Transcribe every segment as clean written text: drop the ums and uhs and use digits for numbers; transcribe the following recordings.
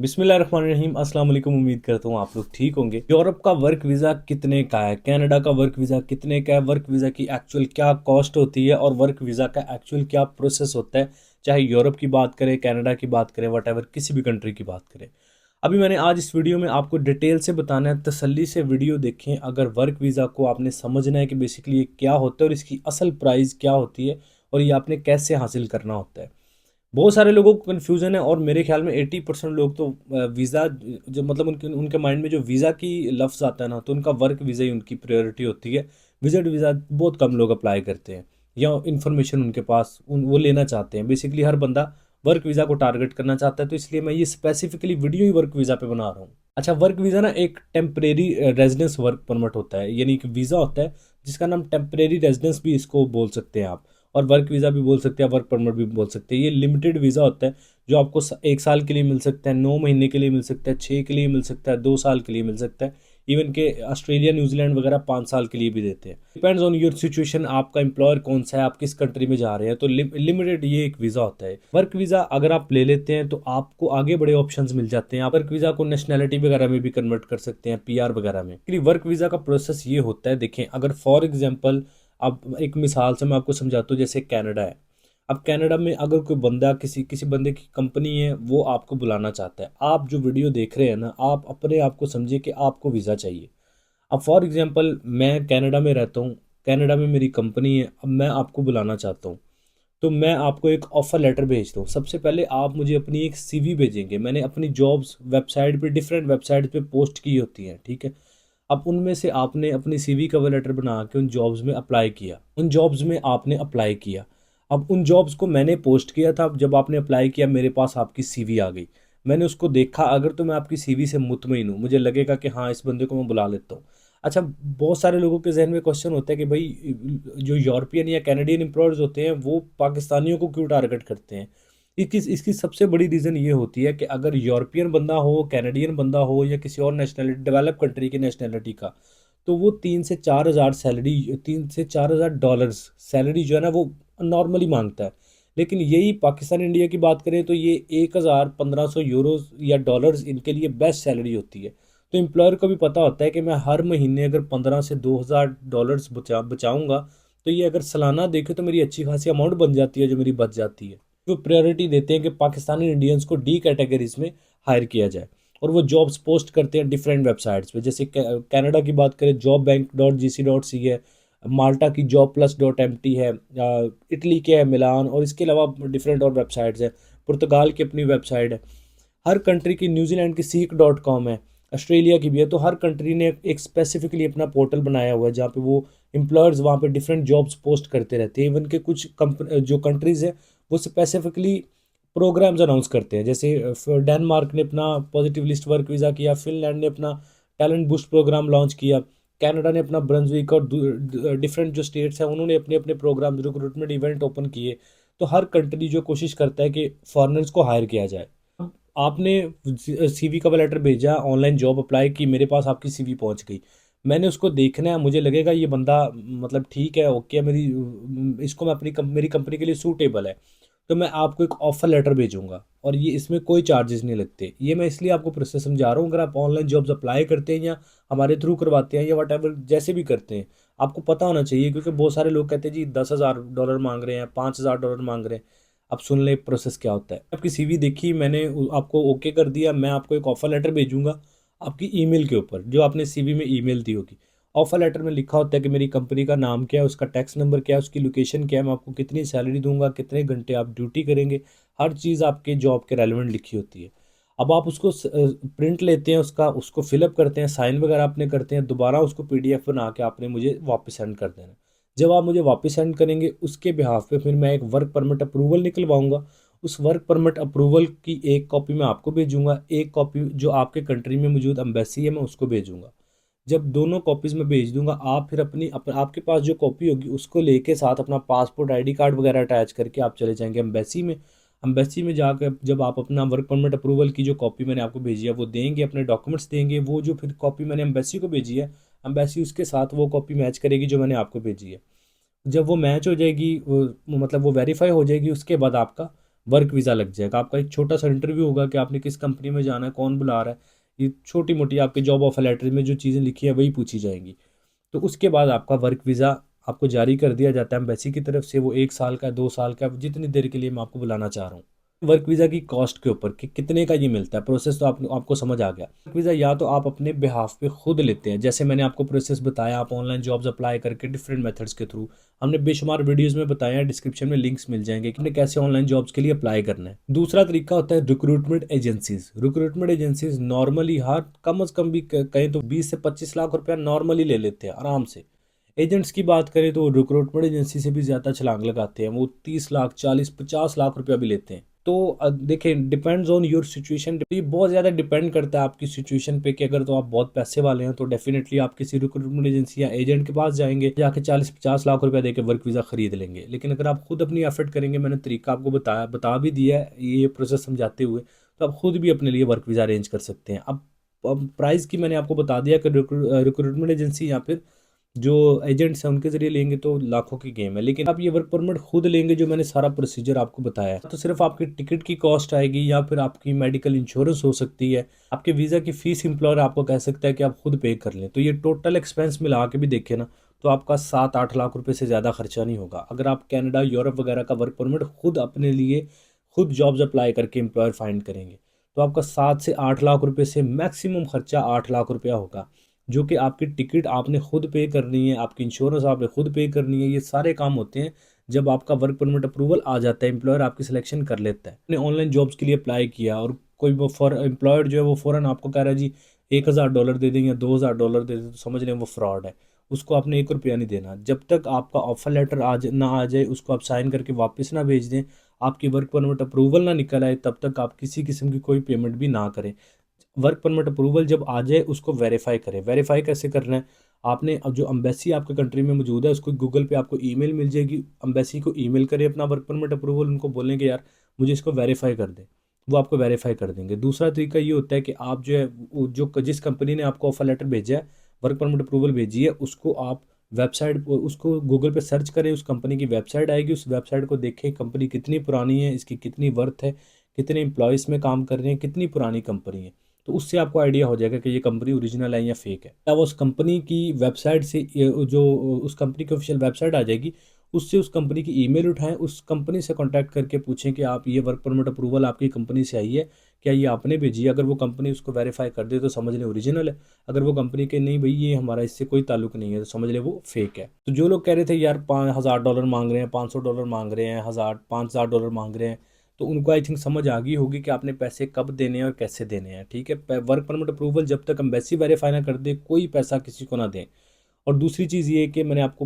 बिस्मिल्लाहिर्रहमानिर्रहीम। अस्सलाम वालेकुम। उम्मीद करता हूँ आप लोग ठीक होंगे। यूरोप का वर्क वीज़ा कितने का है, कनाडा का वर्क वीज़ा कितने का है, वर्क वीज़ा की एक्चुअल क्या कॉस्ट होती है और वर्क वीज़ा का एक्चुअल क्या प्रोसेस होता है, चाहे यूरोप की बात करें, कनाडा की बात करें, वट किसी भी कंट्री की बात करें। अभी मैंने आज इस वीडियो में आपको डिटेल से बताना है, तसल्ली से वीडियो देखें। अगर वर्क वीज़ा को आपने समझना है कि बेसिकली ये क्या होता है और इसकी असल प्राइस क्या होती है और ये आपने कैसे हासिल करना होता है। बहुत सारे लोगों को कन्फ्यूज़न है और मेरे ख्याल में 80% लोग तो वीज़ा जो मतलब उनके उनके माइंड में जो वीज़ा की लफ्ज़ आता है ना, तो उनका वर्क वीज़ा ही उनकी प्रायोरिटी होती है। विजिट वीज़ा बहुत कम लोग अप्लाई करते हैं या इन्फॉर्मेशन उनके पास वो लेना चाहते हैं। बेसिकली हर बंदा वर्क वीज़ा को टारगेट करना चाहता है, तो इसलिए मैं ये स्पेसिफिकली वीडियो ही वर्क वीज़ा पे बना रहा हूँ। अच्छा, वर्क वीज़ा ना एक टेम्परेरी रेजिडेंस वर्क परमिट होता है, यानी कि वीज़ा होता है जिसका नाम टेम्परेरी रेजिडेंस भी इसको बोल सकते हैं आप, और वर्क वीज़ा भी बोल सकते हैं, वर्क परमिट भी बोल सकते हैं। ये लिमिटेड वीज़ा होता है जो आपको 1 साल के लिए मिल सकता है, 9 महीने के लिए मिल सकता है, 6 के लिए मिल सकता है, 2 साल के लिए मिल सकता है। इवन के ऑस्ट्रेलिया न्यूजीलैंड वगैरह 5 साल के लिए भी देते हैं। डिपेंड्स ऑन योर सिचुएशन, आपका एम्प्लॉयर कौन सा है, आप किस कंट्री में जा रहे हैं, तो लिमिटेड ये एक वीज़ा होता है। वर्क वीज़ा अगर आप ले लेते हैं तो आपको आगे बड़े ऑप्शंस मिल जाते हैं। आप वर्क वीज़ा को नेशनैलिटी वगैरह में भी कन्वर्ट कर सकते हैं, पीआर वगैरह में। वर्क वीज़ा का प्रोसेस ये होता है, देखें अगर फॉर एग्जाम्पल, अब एक मिसाल से मैं आपको समझाता हूँ। जैसे कनाडा है, अब कनाडा में अगर कोई बंदा किसी किसी बंदे की कंपनी है, वो आपको बुलाना चाहता है। आप जो वीडियो देख रहे हैं ना, आप अपने आप को समझिए कि आपको वीज़ा चाहिए। अब फॉर एग्जांपल मैं कनाडा में रहता हूँ, कनाडा में मेरी कंपनी है, अब मैं आपको बुलाना चाहता हूँ, तो मैं आपको एक ऑफ़र लेटर भेजता हूँ। सबसे पहले आप मुझे अपनी एक सीवी भेजेंगे। मैंने अपनी जॉब्स वेबसाइट पे, डिफरेंट वेबसाइट पे पोस्ट की होती हैं, ठीक है। अब उनमें से आपने अपनी सीवी कवर लेटर बना के उन जॉब्स में अप्लाई किया, उन जॉब्स में आपने अप्लाई किया। अब उन जॉब्स को मैंने पोस्ट किया था, अब जब आपने अप्लाई किया मेरे पास आपकी सीवी आ गई। मैंने उसको देखा, अगर तो मैं आपकी सीवी से मुतमईन हूँ, मुझे लगेगा कि हाँ, इस बंदे को मैं बुला लेता हूँ। अच्छा, बहुत सारे लोगों के जहन में क्वेश्चन होता है कि भाई जो यूरोपियन या कैनेडियन एम्प्लॉयर्स होते हैं वो पाकिस्तानियों को क्यों टारगेट करते हैं। इसकी इसकी सबसे बड़ी रीज़न ये होती है कि अगर यूरोपियन बंदा हो, कैनेडियन बंदा हो या किसी और नेशनलिटी, डेवलप कंट्री की नेशनलिटी का, तो वो 3 से 4 हज़ार सैलरी, $3 से 4 हज़ार सैलरी जो है ना, वो नॉर्मली मांगता है। लेकिन यही पाकिस्तान इंडिया की बात करें तो ये 1,000 1,500 यूरोज या डॉलर्स इनके लिए बेस्ट सैलरी होती है। तो एम्प्लॉयर को भी पता होता है कि मैं हर महीने अगर 15 से 2,000 डॉलर्स बचाऊंगा, तो ये अगर सालाना देखे तो मेरी अच्छी खासी अमाउंट बन जाती है जो मेरी बच जाती है। वो प्रायोरिटी देते हैं कि पाकिस्तानी इंडियंस को डी कैटेगरीज में हायर किया जाए, और वो जॉब्स पोस्ट करते हैं डिफरेंट वेबसाइट्स पे। जैसे कनाडा की बात करें, jobbank.gc.ca है, माल्टा की jobplus.mt है, इटली के है मिलान, और इसके अलावा डिफरेंट और वेबसाइट्स हैं। पुर्तगाल की अपनी वेबसाइट है, हर कंट्री की, न्यूजीलैंड की seek.com है, ऑस्ट्रेलिया की भी है। तो हर कंट्री ने एक स्पेसिफिकली अपना पोर्टल बनाया हुआ है जहाँ पे वो एम्प्लॉयर्स वहाँ पे डिफरेंट जॉब्स पोस्ट करते रहते हैं। इवन के कुछ जो कंट्रीज़ है वो स्पेसिफिकली प्रोग्राम्स अनाउंस करते हैं। जैसे डेनमार्क ने अपना पॉजिटिव लिस्ट वर्क वीज़ा किया, फिनलैंड ने अपना टैलेंट बूस्ट प्रोग्राम लॉन्च किया, कनाडा ने अपना ब्रंसविक, और डिफरेंट जो स्टेट्स हैं उन्होंने अपने अपने प्रोग्राम रिक्रूटमेंट इवेंट ओपन किए। तो हर कंट्री जो कोशिश करता है कि फॉरेनर्स को हायर किया जाए। आपने सीवी का लेटर भेजा, ऑनलाइन जॉब अप्लाई की, मेरे पास आपकी सीवी पहुंच गई। मैंने उसको देखना है, मुझे लगेगा ये बंदा मतलब ठीक है, ओके है, मेरी इसको मैं मेरी कंपनी के लिए सूटेबल है, तो मैं आपको एक ऑफ़र लेटर भेजूंगा, और ये इसमें कोई चार्जेस नहीं लगते। ये मैं इसलिए आपको प्रोसेस समझा रहा हूँ। अगर आप ऑनलाइन जॉब्स अप्लाई करते हैं या हमारे थ्रू करवाते हैं या वट एवर जैसे भी करते हैं, आपको पता होना चाहिए। क्योंकि बहुत सारे लोग कहते हैं जी $10,000 मांग रहे हैं, $5,000 मांग रहे हैं। अब सुन ले प्रोसेस क्या होता है। आपकी सीवी देखी मैंने, आपको ओके कर दिया, मैं आपको एक ऑफ़र लेटर भेजूंगा आपकी ईमेल के ऊपर, जो आपने सीवी में ईमेल दी होगी। ऑफ़र लेटर में लिखा होता है कि मेरी कंपनी का नाम क्या है, उसका टैक्स नंबर क्या है, उसकी लोकेशन क्या है, मैं आपको कितनी सैलरी दूंगा, कितने घंटे आप ड्यूटी करेंगे, हर चीज़ आपके जॉब के रेलिवेंट लिखी होती है। अब आप उसको प्रिंट लेते हैं, उसको फिलअप करते हैं, साइन वगैरह आपने करते हैं, दोबारा उसको पीडीएफ बना के आपने मुझे वापस सेंड कर देना है। जब आप मुझे वापस सेंड करेंगे, उसके बिहाफ पे फिर मैं एक वर्क परमिट अप्रूवल निकलवाऊंगा। उस वर्क परमिट अप्रूवल की एक कॉपी मैं आपको भेजूंगा, एक कॉपी जो आपके कंट्री में मौजूद एम्बेसी है मैं उसको भेजूंगा। जब दोनों कॉपीज़ मैं भेज दूंगा, आप फिर आपके पास जो कॉपी होगी उसको लेके साथ अपना पासपोर्ट, आईडी कार्ड वगैरह अटैच करके आप चले जाएंगे एम्बेसी में। एम्बेसी में जाकर जब आप अपना वर्क परमिट अप्रूवल की जो कॉपी मैंने आपको भेजी है वो देंगे, अपने डॉक्यूमेंट्स देंगे, वो जो फिर कॉपी मैंने एम्बेसी को भेजी है, एम्बेसी उसके साथ वो कॉपी मैच करेगी जो मैंने आपको भेजी है। जब वो मैच हो जाएगी, वो मतलब वो वेरीफाई हो जाएगी, उसके बाद आपका वर्क वीज़ा लग जाएगा। आपका एक छोटा सा इंटरव्यू होगा कि आपने किस कंपनी में जाना है, कौन बुला रहा है, ये छोटी मोटी आपके जॉब ऑफर लेटर में जो चीज़ें लिखी है वही पूछी जाएंगी। तो उसके बाद आपका वर्क वीज़ा आपको जारी कर दिया जाता है एम्बेसी की तरफ से। वो 1 साल का, 2 साल का, जितनी देर के लिए मैं आपको बुलाना चाह रहा हूँ। वर्क वीज़ा की कॉस्ट के ऊपर कि कितने का ये मिलता है, प्रोसेस तो आपको समझ आ गया। वर्क वीज़ा या तो आप अपने बिहाफ पे खुद लेते हैं, जैसे मैंने आपको प्रोसेस बताया, आप ऑनलाइन जॉब्स अप्लाई करके डिफरेंट मेथड्स के थ्रू, हमने बेशुमार वीडियोस में बताया है, डिस्क्रिप्शन में लिंक्स मिल जाएंगे कि हमने कैसे ऑनलाइन जॉब्स के लिए अप्लाई करना है। दूसरा तरीका होता है recruitment agencies. Recruitment agencies normally हर कम अज कम भी कहें तो 20 से 25 लाख रुपया नॉर्मली ले लेते हैं आराम से। एजेंट्स की बात करें तो रिक्रूटमेंट एजेंसी से भी ज़्यादा छलांग लगाते हैं, वो 30 लाख, 40, 50 लाख रुपया भी लेते हैं। तो देखें, डिपेंड्स ऑन योर सिचुएशन। ये बहुत ज़्यादा डिपेंड करता है आपकी सिचुएशन पे कि अगर तो आप बहुत पैसे वाले हैं तो डेफिनेटली आप किसी रिक्रूटमेंट एजेंसी या एजेंट के पास जाएंगे, जाके 40-50 लाख रुपया देके वर्क वीज़ा खरीद लेंगे। लेकिन अगर आप खुद अपनी एफर्ट करेंगे, मैंने तरीका आपको बता भी दिया है ये प्रोसेस समझाते हुए, तो आप खुद भी अपने लिए वर्क वीज़ा अरेंज कर सकते हैं। अब प्राइस की मैंने आपको बता दिया कि रिक्रूटमेंट एजेंसी या फिर जो एजेंट्स हैं उनके जरिए लेंगे तो लाखों की गेम है। लेकिन आप ये वर्क परमिट खुद लेंगे, जो मैंने सारा प्रोसीजर आपको बताया है, तो सिर्फ आपकी टिकट की कॉस्ट आएगी या फिर आपकी मेडिकल इंश्योरेंस हो सकती है, आपके वीज़ा की फ़ीस एम्प्लॉयर आपको कह सकता है कि आप खुद पे कर लें। तो ये टोटल एक्सपेंस मिला के भी देखें ना, तो आपका 7-8 लाख रुपए से ज़्यादा खर्चा नहीं होगा अगर आप कनाडा, यूरोप वगैरह का वर्क परमिट खुद अपने लिए खुद जॉब्स अप्लाई करके एम्प्लॉयर फाइंड करेंगे। तो आपका 7 से 8 लाख रुपए से मैक्सिमम खर्चा 8 लाख रुपया होगा, जो कि आपकी टिकट आपने खुद पे करनी है, आपकी इंश्योरेंस आपने खुद पे करनी है। ये सारे काम होते हैं जब आपका वर्क परमिट अप्रूवल आ जाता है, एम्प्लॉयर आपकी सिलेक्शन कर लेता है। आपने ऑनलाइन जॉब्स के लिए अप्लाई किया और कोई वो फॉर एम्प्लॉयर जो है वो फ़ौरन आपको कह रहा है जी $1,000 दे दें या $2,000 दे दें, तो समझ लें वो फ्रॉड है। उसको आपने ₹1 नहीं देना। जब तक आपका ऑफर लेटर ना आ जाए, उसको आप साइन करके वापस ना भेज दें, आपकी वर्क परमिट अप्रूवल ना निकल आए, तब तक आप किसी किस्म की कोई पेमेंट भी ना करें। वर्क परमिट अप्रूवल जब आ जाए उसको वेरीफाई करें। वेरीफाई कैसे करना है, आपने अब जो एम्बेसी आपके कंट्री में मौजूद है उसको गूगल पे आपको ईमेल मिल जाएगी, एम्बेसी को ईमेल करें अपना वर्क परमिट अप्रूवल, उनको बोलें कि यार मुझे इसको वेरीफाई कर दें, वो आपको वेरीफाई कर देंगे। दूसरा तरीका ये होता है कि आप जो है जो जिस कंपनी ने आपको ऑफर लेटर भेजा है, वर्क परमिट अप्रूवल भेजी है, उसको आप वेबसाइट, उसको गूगल पे सर्च करें, उस कंपनी की वेबसाइट आएगी, उस वेबसाइट को देखें कंपनी कितनी पुरानी है, इसकी कितनी वर्थ है, कितने एम्प्लॉयज़ में काम कर रहे हैं, कितनी पुरानी कंपनी है। तो उससे आपको आइडिया हो जाएगा कि ये कंपनी ओरिजिनल है या फेक है। अब उस कंपनी की वेबसाइट से जो उस कंपनी की ऑफिशियल वेबसाइट आ जाएगी, उससे उस कंपनी की ईमेल उठाएं, उस कंपनी से कांटेक्ट करके पूछें कि आप ये वर्क परमिट अप्रूवल आपकी कंपनी से आई है, क्या ये आपने भेजी है। अगर वो कंपनी उसको वेरीफाई कर दे तो समझ लें ओरिजिनल है। अगर वो कंपनी के नहीं भाई ये हमारा इससे कोई ताल्लुक नहीं है, तो समझ लें वो फेक है। तो जो लोग कह रहे थे यार $5,000 मांग रहे हैं, $500 मांग रहे हैं, 5,000 मांग रहे हैं, तो उनको आई थिंक समझ आ गई होगी कि आपने पैसे कब देने हैं और कैसे देने हैं। ठीक है, वर्क परमिट अप्रूवल जब तक एम्बेसी वेरीफाई ना कर दे कोई पैसा किसी को ना दें। और दूसरी चीज़ ये है कि मैंने आपको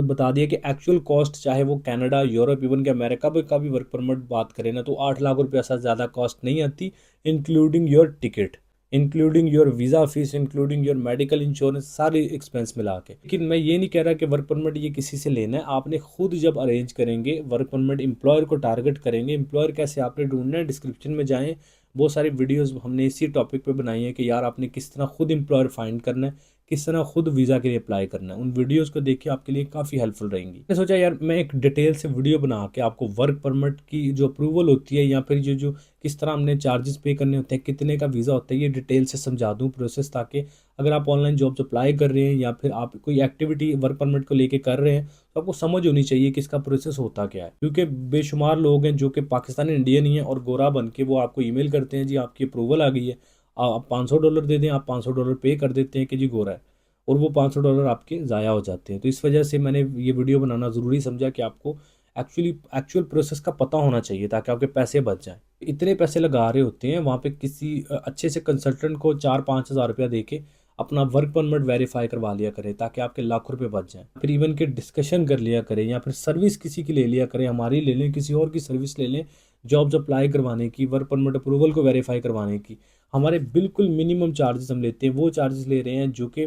बता दिया कि एक्चुअल कॉस्ट, चाहे वो कनाडा, यूरोप, इवन कि अमेरिका का भी वर्क परमिट बात करें ना, तो 8 लाख रुपया से ज़्यादा कॉस्ट नहीं आती, including your ticket, including your visa fees, including your medical insurance, सारे एक्सपेंस मिला के। लेकिन मैं ये नहीं कह रहा कि वर्क परमिट ये किसी से लेना है, आपने खुद जब अरेंज करेंगे वर्क परमिट, एम्प्लॉयर को टारगेट करेंगे। एम्प्लॉयर कैसे आपने ढूंढना है, डिस्क्रिप्शन में जाएँ, बहुत सारी वीडियोस हमने इसी टॉपिक पे बनाई है कि यार आपने किस तरह खुद एम्प्लॉयर फाइंड करना है, किस तरह खुद वीज़ा के लिए अप्लाई करना है। उन वीडियोस को देखिए, आपके लिए काफ़ी हेल्पफुल रहेंगी। मैंने सोचा यार मैं एक डिटेल से वीडियो बना के आपको वर्क परमिट की जो अप्रूवल होती है या फिर जो जो किस तरह हमने चार्जेस पे करने होते हैं, कितने का वीज़ा होता है, ये डिटेल से समझा दूँ प्रोसेस, ताकि अगर आप ऑनलाइन जॉब्स अप्लाई कर रहे हैं या फिर आप कोई एक्टिविटी वर्क परमिट को लेके कर रहे हैं, तो आपको समझ होनी चाहिए कि इसका प्रोसेस होता क्या है। क्योंकि बेशुमार लोग हैं जो कि पाकिस्तानी इंडियन ही हैं और गोरा बन के वो आपको ईमेल करते हैं जी आपकी अप्रूवल आ गई है, आप $500 दे दें, आप $500 पे कर देते हैं कि जी गोरा है, और वो $500 आपके ज़ाया हो जाते हैं। तो इस वजह से मैंने ये वीडियो बनाना ज़रूरी समझा कि आपको एक्चुअल प्रोसेस का पता होना चाहिए ताकि आपके पैसे बच जाएं। इतने पैसे लगा रहे होते हैं वहाँ पे किसी अच्छे से कंसल्टेंट को 4-5 हज़ार रुपया दे के अपना वर्क परमिट वेरीफाई करवा लिया करें, ताकि आपके लाखों रुपए बच जाएं। फिर इवन के डिस्कशन कर लिया करें या फिर सर्विस किसी की ले लिया करें, हमारी ले लें, किसी और की सर्विस ले लें, जॉब्स अप्लाई करवाने की, वर्क परमिट अप्रूवल को वेरीफाई करवाने की। हमारे बिल्कुल मिनिमम चार्जेस हम लेते हैं, वो चार्जेस ले रहे हैं जो कि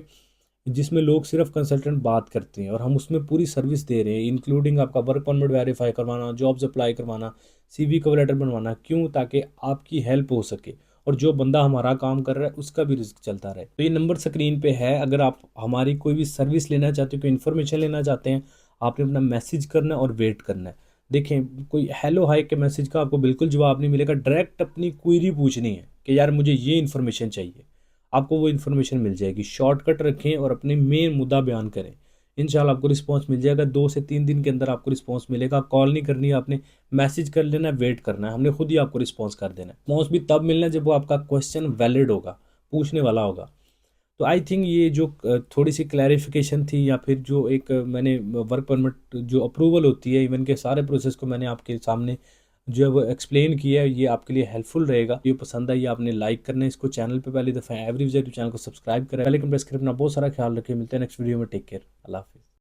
जिसमें लोग सिर्फ कंसल्टेंट बात करते हैं, और हम उसमें पूरी सर्विस दे रहे हैं, इंक्लूडिंग आपका वर्क परमिट वेरीफाई करवाना, जॉब्स अप्लाई करवाना, सीवी कवर लेटर बनवाना। क्यों? ताकि आपकी हेल्प हो सके और जो बंदा हमारा काम कर रहा है उसका भी रिस्क चलता रहे। तो ये नंबर स्क्रीन पे है, अगर आप हमारी कोई भी सर्विस लेना चाहते हो, कोई इन्फॉर्मेशन लेना चाहते हैं, आपने अपना मैसेज करना है और वेट करना है। देखें, कोई हेलो हाय के मैसेज का आपको बिल्कुल जवाब नहीं मिलेगा। डायरेक्ट अपनी क्वेरी पूछनी है कि यार मुझे ये इन्फॉर्मेशन चाहिए, आपको वो इन्फॉर्मेशन मिल जाएगी। शॉर्टकट रखें और अपने मेन मुद्दा बयान करें, इंशाल्लाह आपको रिस्पांस मिल जाएगा। 2 से 3 दिन के अंदर आपको रिस्पांस मिलेगा। कॉल नहीं करनी है आपने, मैसेज कर लेना है, वेट करना है, हमने खुद ही आपको रिस्पांस कर देना है। रिस्पांस भी तब मिलना है जब वो आपका क्वेश्चन वैलिड होगा, पूछने वाला होगा। तो आई थिंक ये जो थोड़ी सी क्लैरिफिकेशन थी, या फिर जो एक मैंने वर्क परमिट जो अप्रूवल होती है, इवन के सारे प्रोसेस को मैंने आपके सामने जो है वो एक्सप्लेन किया है, ये आपके लिए हेल्पफुल रहेगा। ये पसंद आई, आपने लाइक करना है इसको। चैनल पे पहली दफ़ा एवरी विजय चैनल को सब्सक्राइब करें, बेल आइकन प्रेस करें। अपना बहुत सारा ख्याल रखें। मिलते हैं नेक्स्ट वीडियो में। टेक केयर, अल्लाह हाफिज़।